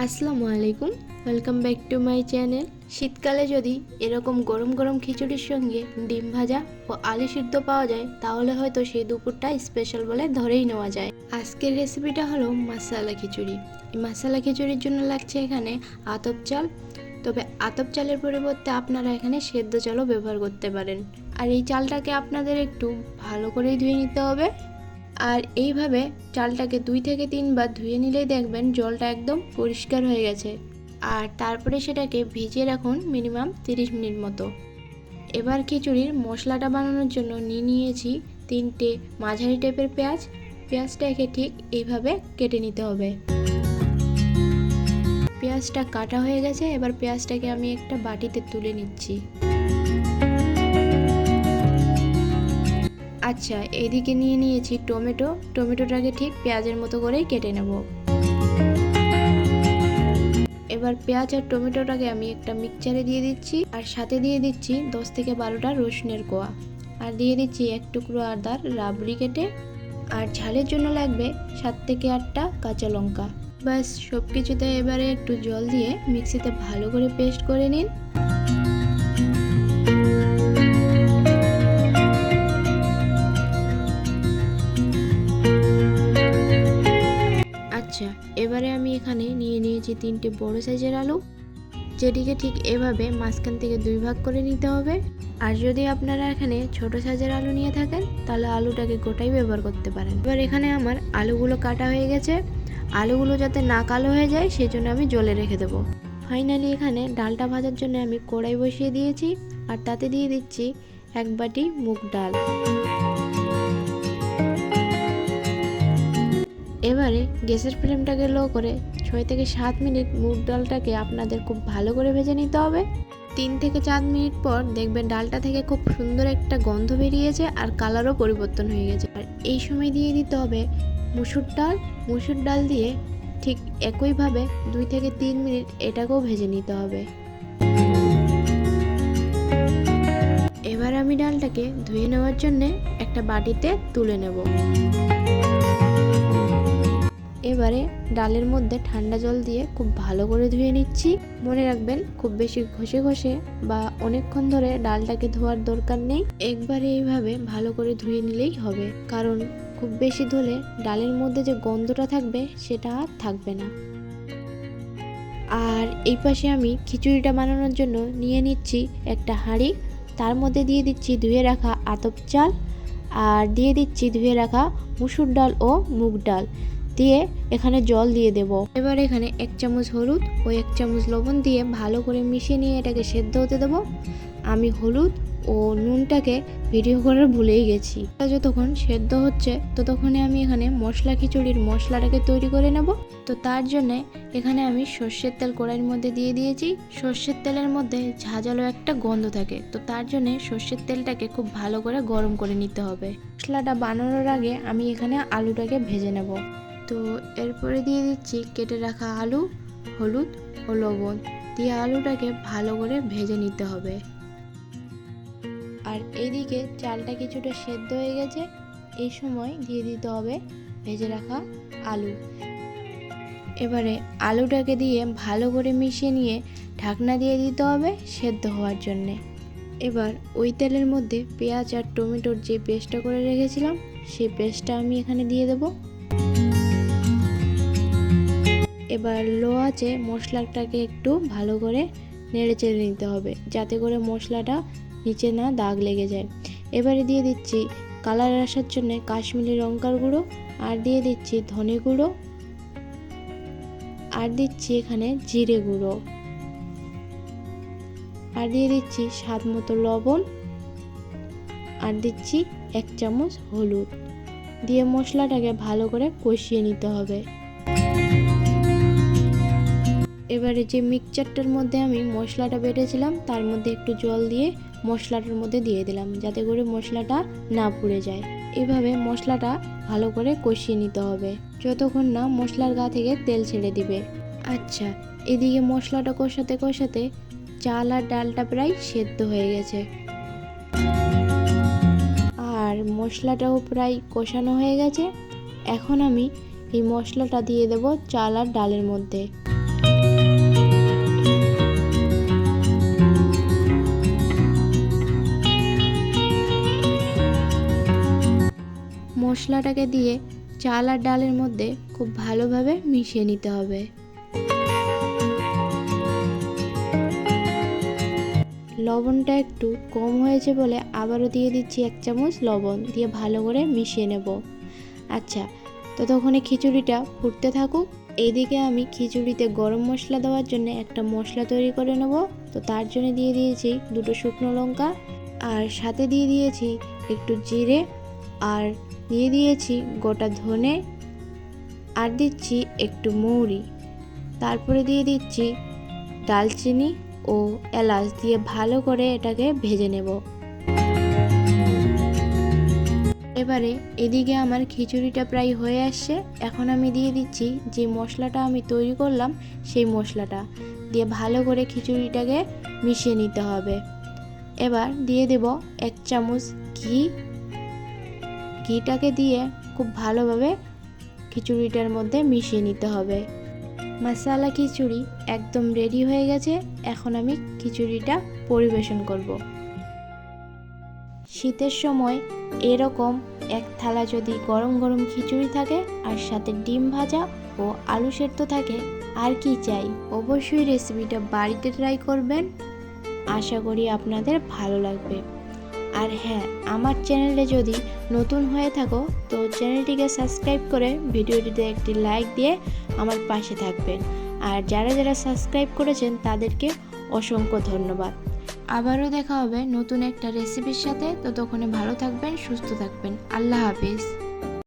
আসসালামু আলাইকুম, welcome back to my channel. শীতকালে যদি এরকম গরম গরম খিচুড়ির সঙ্গে ডিম ভাজা ও আলু সিদ্ধ পাওয়া যায় তাহলে হয়তো সেই দুপুরটা স্পেশাল বলে ধরেই নেওয়া যায়। আজকের রেসিপিটা হলো মাসালা খিচুড়ি। এই মাসালা খিচুড়ির জন্য লাগছে এখানে আতপ চাল, তবে আতপ চালের পরিবর্তে আপনারা এখানে সেদ্ধ চালও ব্যবহার করতে পারেন। আর এই চালটাকে আপনাদের একটু ভালো করেই ধুয়ে নিতে হবে। আর এইভাবে চালটাকে 2 থেকে 3 বার ধুয়ে নিলেই দেখবেন জলটা একদম পরিষ্কার হয়ে গেছে। আর তারপরে সেটাকে ভিজিয়ে রাখুন মিনিমাম 30 মিনিট মতো। এবার খিচুড়ির মশলাটা বানানোর জন্য নিয়েছি 3টে মাঝারি টাইপের পেঁয়াজ। পেঁয়াজটাকে ঠিক এইভাবে কেটে নিতে হবে। পেঁয়াজটা কাটা হয়ে গেছে, এবার পেঁয়াজটাকে আমি একটা বাটিতে তুলে নিচ্ছি। আচ্ছা, এদিকে নিয়েছি টমেটোটাকে ঠিক পেঁয়াজের মতো করেই কেটে নেব। এবার পেঁয়াজ আর টমেটোটাকে আমি একটা মিক্সচারে দিয়ে দিচ্ছি, আর সাথে দিয়ে দিচ্ছি 10 থেকে 12টা রসুনের কোয়া, আর দিয়ে দিচ্ছি 1 টুকরো আদার রাবড়ি কেটে, আর ঝালের জন্য লাগবে 7 থেকে 8টা কাঁচা লঙ্কা। ব্যাস সব কিছুতে এবারে একটু জল দিয়ে মিক্সিতে ভালো করে পেস্ট করে নিন। আচ্ছা, এবারে আমি এখানে নিয়েছি 3টে বড় সাইজের আলু, যেটিকে ঠিক এভাবে মাঝখান থেকে 2 ভাগ করে নিতে হবে। আর যদি আপনারা এখানে ছোট সাইজের আলু নিয়ে থাকেন তাহলে আলুটাকে গোটাই ব্যবহার করতে পারেন। এবার এখানে আমার আলুগুলো কাটা হয়ে গেছে। আলুগুলো যাতে না কালো হয়ে যায় সেই জন্য আমি জলে রেখে দেবো। ফাইনালি এখানে ডালটা ভাজার জন্য আমি কড়াই বসিয়ে দিয়েছি, আর তাতে দিয়ে দিচ্ছি 1 বাটি মুগ ডাল। এবারে গ্যাসের ফ্লেমটাকে লো করে 6 থেকে 7 মিনিট মুগ ডালটাকে আপনাদের খুব ভালো করে ভেজে নিতে হবে। 3 থেকে 4 মিনিট পর দেখবেন ডালটা থেকে খুব সুন্দর একটা গন্ধ বেরিয়েছে আর কালারও পরিবর্তন হয়ে গেছে। আর এই সময় দিয়ে দিতে হবে মুসুর ডাল দিয়ে ঠিক একইভাবে 2 থেকে 3 মিনিট এটাকেও ভেজে নিতে হবে। এবার আমি ডালটাকে ধুয়ে নেওয়ার জন্য একটা বাটিতে তুলে নেব। এবারে ডালের মধ্যে ঠান্ডা জল দিয়ে খুব ভালো করে ধুয়ে নিচ্ছি। মনে রাখবেন খুব বেশি ঘষে বা অনেকক্ষণ ধরে ডালটাকে ধোয়ার দরকার নেই, একবারে এইভাবে ভালো করে ধুয়ে নিলেই হবে, কারণ খুব বেশি ধুলে ডালের মধ্যে যে গন্ধটা থাকবে সেটা আর থাকবে না। আর এই পাশে আমি খিচুড়িটা বানানোর জন্য নিয়ে নিচ্ছি একটা হাঁড়ি, তার মধ্যে দিয়ে দিচ্ছি ধুয়ে রাখা আতপ চাল, আর দিয়ে দিচ্ছি ধুয়ে রাখা মুসুর ডাল ও মুগ ডাল দিয়ে এখানে জল দিয়ে দেব। এবার এখানে 1 চামচ হলুদ ও 1 চামচ লবণ দিয়ে ভালো করে মিশিয়ে নিয়ে এটাকে সেদ্ধ হতে দেব। আমি হলুদ ও নুনটাকে ভিডিও করার ভুলেই গেছি। যতক্ষণ সেদ্ধ হচ্ছে ততক্ষণে আমি এখানে খিচুড়ির মশলাটাকে তৈরি করে নেব। তো তার জন্য এখানে আমি সর্ষের তেল কড়াইয়ের মধ্যে দিয়ে দিয়েছি। সর্ষের তেলের মধ্যে ঝাঁঝালো একটা গন্ধ থাকে, তো তার জন্য সর্ষের তেলটাকে খুব ভালো করে গরম করে নিতে হবে। মশলাটা বানানোর আগে আমি এখানে আলুটাকে ভেজে নেব। তো এরপরে দিয়ে দিচ্ছি কেটে রাখা আলু, হলুদ ও লবণ দিয়ে আলুটাকে ভালো করে ভেজে নিতে হবে। আর এইদিকে চালটা কিছুটা সেদ্ধ হয়ে গেছে, এই সময় দিয়ে দিতে হবে ভেজে রাখা আলু। এবারে আলুটাকে দিয়ে ভালো করে মিশিয়ে নিয়ে ঢাকনা দিয়ে দিতে হবে সেদ্ধ হওয়ার জন্যে। এবার ওই তেলের মধ্যে পেঁয়াজ আর টমেটোর যে পেস্টটা করে রেখেছিলাম সেই পেস্টটা আমি এখানে দিয়ে দেব। এবার লো আঁচে মশলাটাকে একটু ভালো করে নেড়ে চেড়ে নিতে হবে, যাতে করে মশলাটা নিচে না দাগ লেগে যায়। এবারে দিয়ে দিচ্ছি কালার আসার জন্য কাশ্মীরি লঙ্কার গুঁড়ো, আর দিয়ে দিচ্ছি ধনে গুঁড়ো, আর দিচ্ছি এখানে জিরে গুঁড়ো, আর দিয়ে দিচ্ছি স্বাদ মতো লবণ, আর দিচ্ছি 1 চামচ হলুদ দিয়ে মশলাটাকে ভালো করে কষিয়ে নিতে হবে। এবারে যে মিক্সচারটার মধ্যে আমি মশলাটা বেটেছিলাম তার মধ্যে একটু জল দিয়ে মশলাটার মধ্যে দিয়ে দিলাম, যাতে করে মশলাটা না পুড়ে যায়। এভাবে মশলাটা ভালো করে কষিয়ে নিতে হবে যতক্ষণ না মশলার গা থেকে তেল ছেড়ে দিবে। আচ্ছা, এদিকে মশলাটা কষাতে কষাতে চাল আর ডালটা প্রায় সেদ্ধ হয়ে গেছে, আর মশলাটাও প্রায় কষানো হয়ে গেছে। এখন আমি এই মশলাটা দিয়ে দেব চাল আর ডালের মধ্যে। মশলাটাকে দিয়ে চাল আর ডালের মধ্যে খুব ভালোভাবে মিশিয়ে নিতে হবে। লবণটা একটু কম হয়েছে বলে আবারও দিয়ে দিচ্ছি 1 চামচ লবণ, দিয়ে ভালো করে মিশিয়ে নেব। আচ্ছা, ততক্ষণে খিচুড়িটা ফুটতে থাকুক। এইদিকে আমি খিচুড়িতে গরম মশলা দেওয়ার জন্য একটা মশলা তৈরি করে নেব। তো তার জন্য দিয়ে দিয়েছি 2টো শুকনো লঙ্কা, আর সাথে দিয়ে দিয়েছি একটু জিরে, আর দিয়ে দিয়েছি গোটা ধনে, আর দিচ্ছি একটু মৌরি, তারপরে দিয়ে দিচ্ছি দালচিনি ও এলাচ, দিয়ে ভালো করে এটাকে ভেজে নেব। এবারে এদিকে আমার খিচুড়িটা প্রায় হয়ে আসছে। এখন আমি দিয়ে দিচ্ছি যে মশলাটা আমি তৈরি করলাম, সেই মশলাটা দিয়ে ভালো করে খিচুড়িটাকে মিশিয়ে নিতে হবে। এবার দিয়ে দেব 1 চামচ ঘি। ঘিটাকে দিয়ে খুব ভালোভাবে খিচুড়িটার মধ্যে মিশিয়ে নিতে হবে। মশালা খিচুড়ি একদম রেডি হয়ে গেছে। এখন আমি খিচুড়িটা পরিবেশন করব। শীতের সময় এরকম এক থালা যদি গরম গরম খিচুড়ি থাকে, আর সাথে ডিম ভাজা ও আলু সেদ্ধ থাকে, আর কি চাই। অবশ্যই রেসিপিটা বাড়িতে ট্রাই করবেন, আশা করি আপনাদের ভালো লাগবে। আর হ্যাঁ, আমার চ্যানেলে যদি নতুন হয়ে থাকো তো চ্যানেলটিকে সাবস্ক্রাইব করে ভিডিওটিতে একটি লাইক দিয়ে আমার পাশে থাকবেন। আর যারা যারা সাবস্ক্রাইব করেছেন তাদেরকে অসংখ্য ধন্যবাদ। আবারও দেখা হবে নতুন একটা রেসিপির সাথে। ততক্ষণে ভালো থাকবেন, সুস্থ থাকবেন। আল্লাহ হাফেজ।